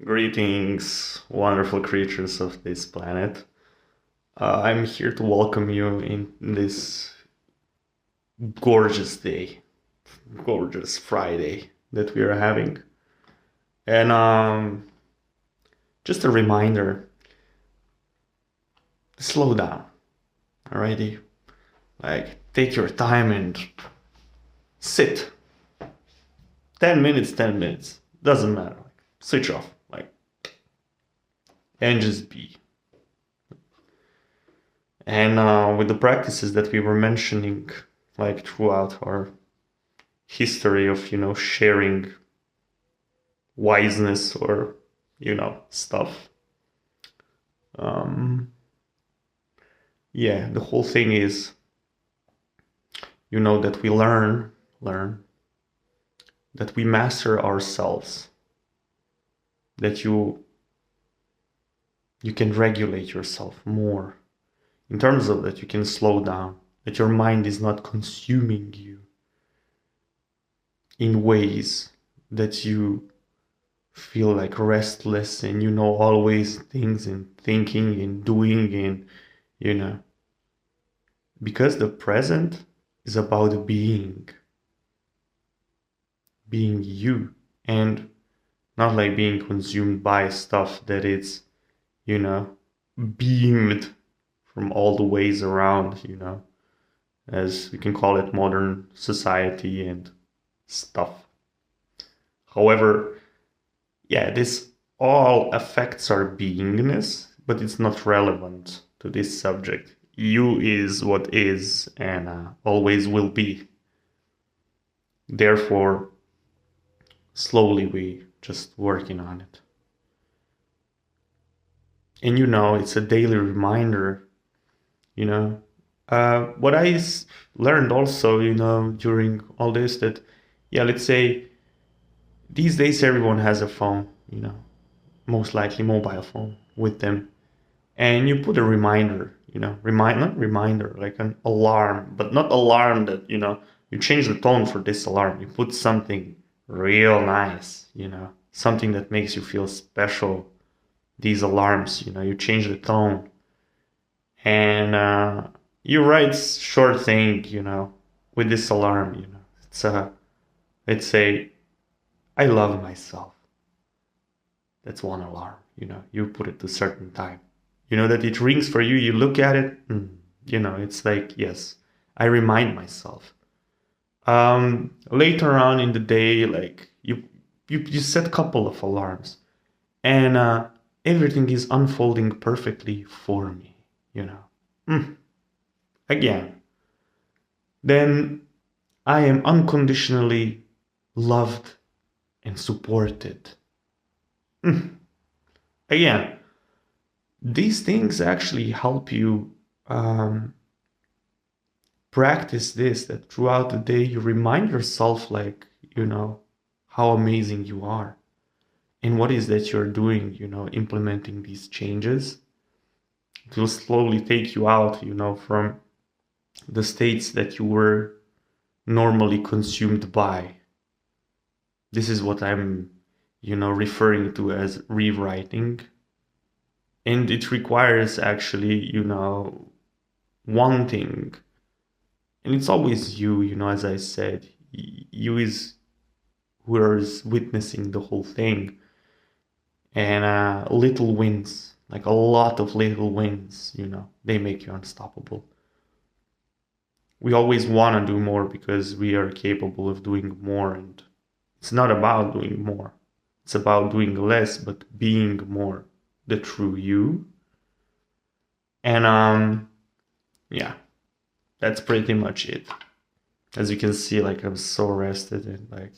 Greetings, wonderful creatures of this planet. I'm here to welcome you in this gorgeous day, gorgeous Friday that we are having. And just a reminder, slow down, alrighty? Like, take your time and sit. 10 minutes, 10 minutes. Doesn't matter. Like, switch off. And just be. And with the practices that we were mentioning, like throughout our history of, sharing wiseness or, stuff. Yeah, the whole thing is, that we learn, that we master ourselves, that you can regulate yourself more in terms of that you can slow down, that your mind is not consuming you in ways that you feel like restless and always things and thinking and doing and because the present is about being you and not like being consumed by stuff that is beamed from all the ways around, as we can call it modern society and stuff. However, yeah, this all affects our beingness, but it's not relevant to this subject. You is what is and always will be. Therefore, slowly we just working on it. And it's a daily reminder, what I learned also, during all this that, yeah, let's say these days everyone has a phone, most likely mobile phone with them. And you put a reminder, not reminder, like an alarm, but not alarm that, you change the tone for this alarm. You put something real nice, something that makes you feel special. These alarms, you change the tone. And you write short thing, with this alarm, it's let's say, I love myself. That's one alarm, you put it to a certain time. That it rings for you, you look at it, it's like, yes, I remind myself. Later on in the day, like you set a couple of alarms and everything is unfolding perfectly for me, Again, then I am unconditionally loved and supported. Again, these things actually help you practice this, that throughout the day you remind yourself, like, how amazing you are and what is that you're doing, implementing these changes. It will slowly take you out, from the states that you were normally consumed by. This is what I'm, referring to as rewriting. And it requires actually, wanting. And it's always you, as I said, you is who is witnessing the whole thing. And little wins, like a lot of little wins, they make you unstoppable. We always want to do more because we are capable of doing more, and it's not about doing more. It's about doing less, but being more, the true you. And yeah, that's pretty much it. As you can see, like, I'm so rested and like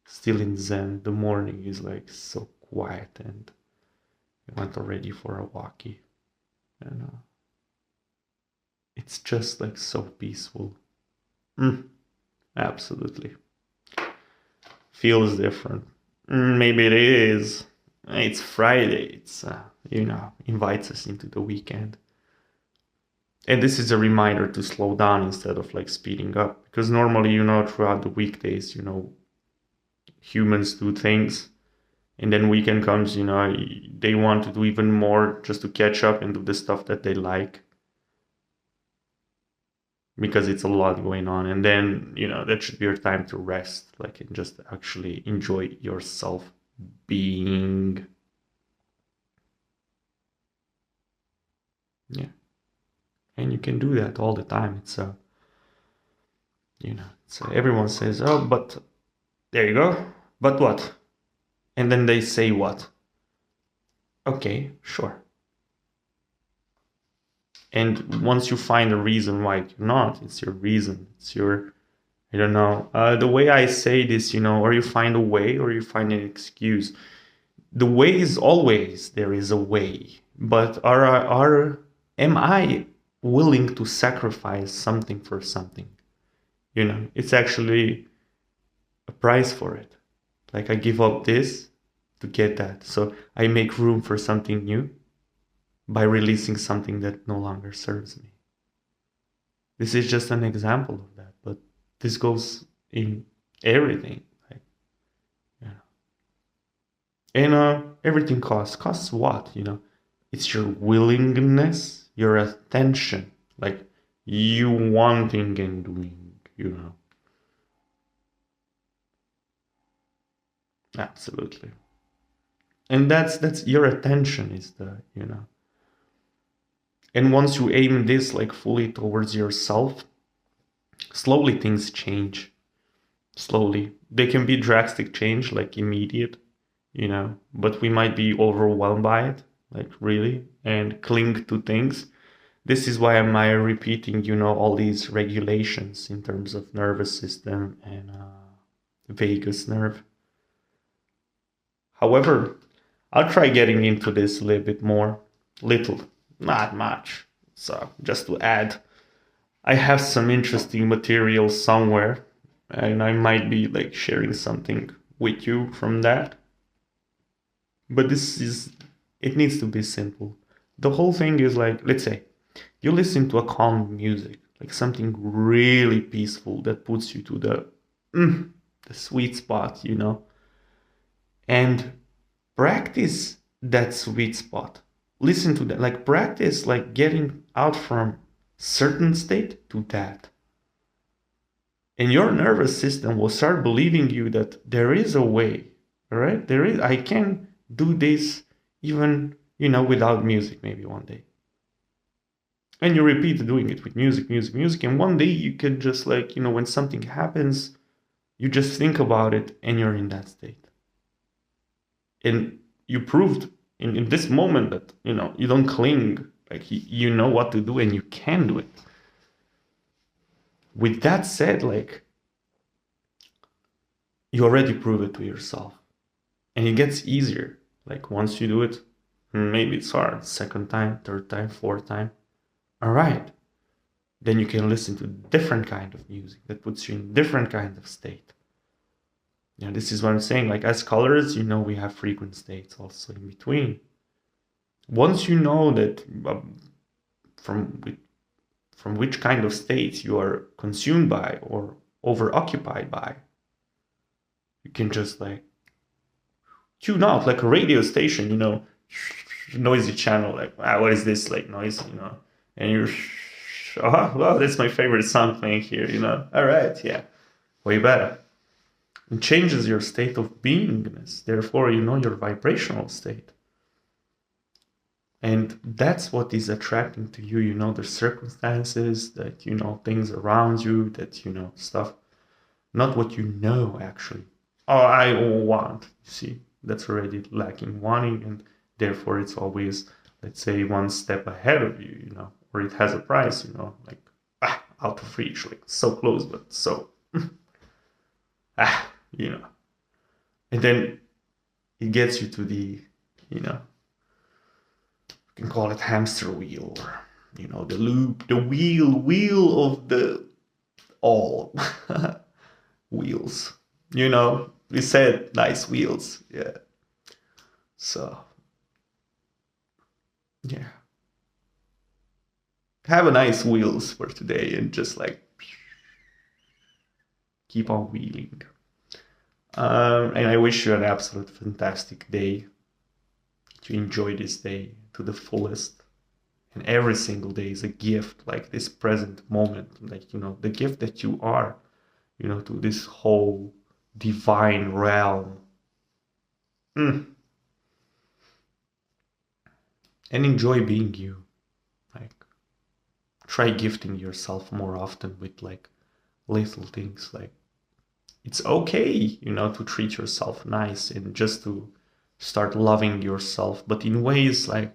still in Zen. The morning is like so quiet, and I went already for a walkie. And it's just like so peaceful. Absolutely. Feels different. Maybe it is. It's Friday. It's, invites us into the weekend. And this is a reminder to slow down instead of like speeding up. Because normally, throughout the weekdays, humans do things And then weekend comes, they want to do even more just to catch up and do the stuff that they like, because it's a lot going on. And then, that should be your time to rest, like, and just actually enjoy yourself being. Yeah. And you can do that all the time. It's everyone says, oh, but there you go. But what? And then they say what? Okay, sure. And once you find a reason why you're not, it's your reason. It's your, I don't know. The way I say this, or you find a way or you find an excuse. The way is always there is a way. But am I willing to sacrifice something for something? It's actually a price for it. Like, I give up this to get that. So I make room for something new by releasing something that no longer serves me. This is just an example of that, but this goes in everything. And everything costs what? It's your willingness, your attention, like you wanting and doing. Absolutely. And that's your attention is and once you aim this like fully towards yourself, slowly things change. Slowly. They can be drastic change, like immediate, but we might be overwhelmed by it, like really, and cling to things. This is why am I repeating, all these regulations in terms of nervous system and vagus nerve. However, I'll try getting into this a little bit more. Little, not much. So just to add, I have some interesting material somewhere, and I might be like sharing something with you from that. But it needs to be simple. The whole thing is like, let's say, you listen to a calm music, like something really peaceful that puts you to the sweet spot, and practice that sweet spot. Listen to that, like practice, like getting out from certain state to that. And your nervous system will start believing you that there is a way, all right? I can do this even, without music, maybe one day. And you repeat doing it with music. And one day you can just like, when something happens, you just think about it and you're in that state. And you proved in this moment that, you don't cling, like you know what to do and you can do it. With that said, like, you already prove it to yourself. And it gets easier. Like once you do it, maybe it's hard, second time, third time, fourth time. All right, then you can listen to different kind of music that puts you in different kind of state. This is what I'm saying. Like as colors, we have frequent states also in between. Once you know that from which kind of states you are consumed by or overoccupied by, you can just like tune out like a radio station, noisy channel, like, what is this like noise, and you're, well, that's my favorite song playing here, all right, yeah, way better. It changes your state of beingness, therefore, your vibrational state. And that's what is attracting to you, the circumstances, that, things around you, that, stuff, not what actually. Oh, I want, you see, that's already lacking wanting, and therefore it's always, let's say, one step ahead of you, or it has a price, like, out of reach, like so close, but so, and then it gets you to the, you can call it hamster wheel, or, the loop, the wheel of the all wheels, we said nice wheels, yeah. So, yeah. Have a nice wheels for today and just like keep on wheeling. And I wish you an absolute fantastic day. To enjoy this day to the fullest. And every single day is a gift, like this present moment, like, the gift that you are, to this whole divine realm. Mm. And enjoy being you. Like, try gifting yourself more often with like little things. Like, it's okay, to treat yourself nice and just to start loving yourself, but in ways like,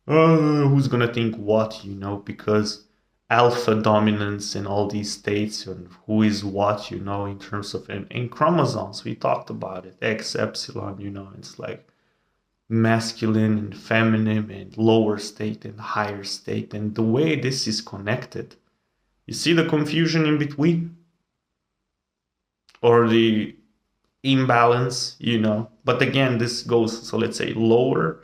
who's gonna think what, because alpha dominance and all these states and who is what, in terms of, in chromosomes, we talked about it, X epsilon, it's like masculine and feminine and lower state and higher state, and the way this is connected, you see the confusion in between or the imbalance, but again, this goes, so let's say lower,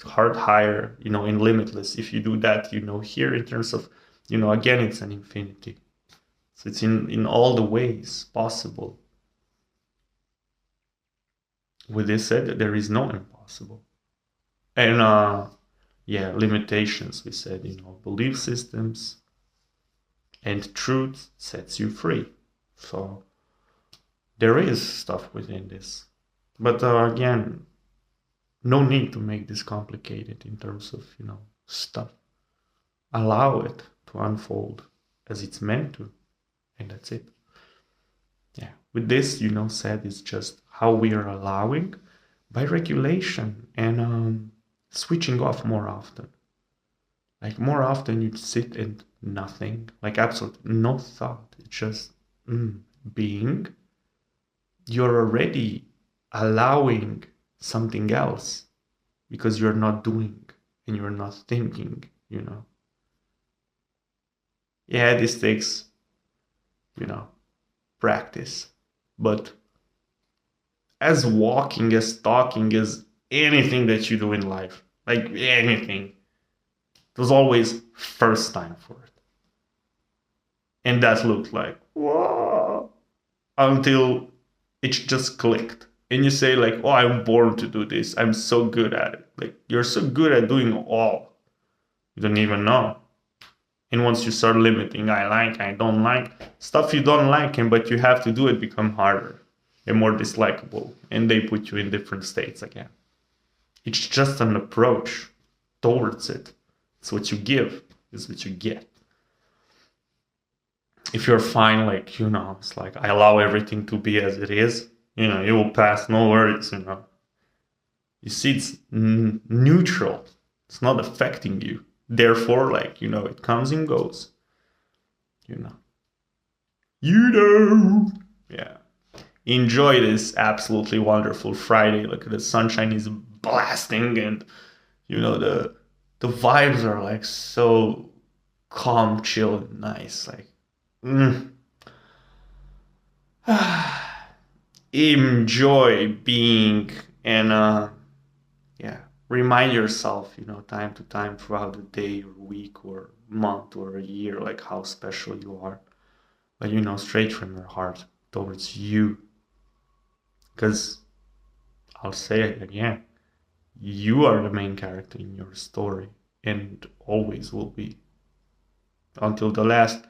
heart higher, in limitless. If you do that, here in terms of, again, it's an infinity. So it's in all the ways possible. With this said, there is no impossible. And limitations, we said, belief systems and truth sets you free. So there is stuff within this. But again, no need to make this complicated in terms of, stuff. Allow it to unfold as it's meant to, and that's it. Yeah. With this, said, it's just how we are allowing by regulation and switching off more often. Like more often you sit and nothing, like absolutely no thought. It's just being. You're already allowing something else because you're not doing and you're not thinking, Yeah, this takes, practice. But as walking, as talking, as anything that you do in life, like anything, there's always first time for it. And that looked like, whoa, until it just clicked. And you say like, oh, I'm born to do this. I'm so good at it. Like, you're so good at doing all. You don't even know. And once you start limiting, I don't like, stuff you don't like, but you have to do it, become harder and more dislikable. And they put you in different states again. It's just an approach towards it. It's what you give, is what you get. If you're fine, like, it's like, I allow everything to be as it is, it will pass, no worries, You see, it's neutral. It's not affecting you. Therefore, like, it comes and goes. Yeah. Enjoy this absolutely wonderful Friday. Look, the sunshine is blasting and, the vibes are like so calm, chill, and nice. Like, enjoy being and remind yourself, time to time throughout the day or week or month or a year, like how special you are. But straight from your heart towards you. Because I'll say it again, you are the main character in your story and always will be until the last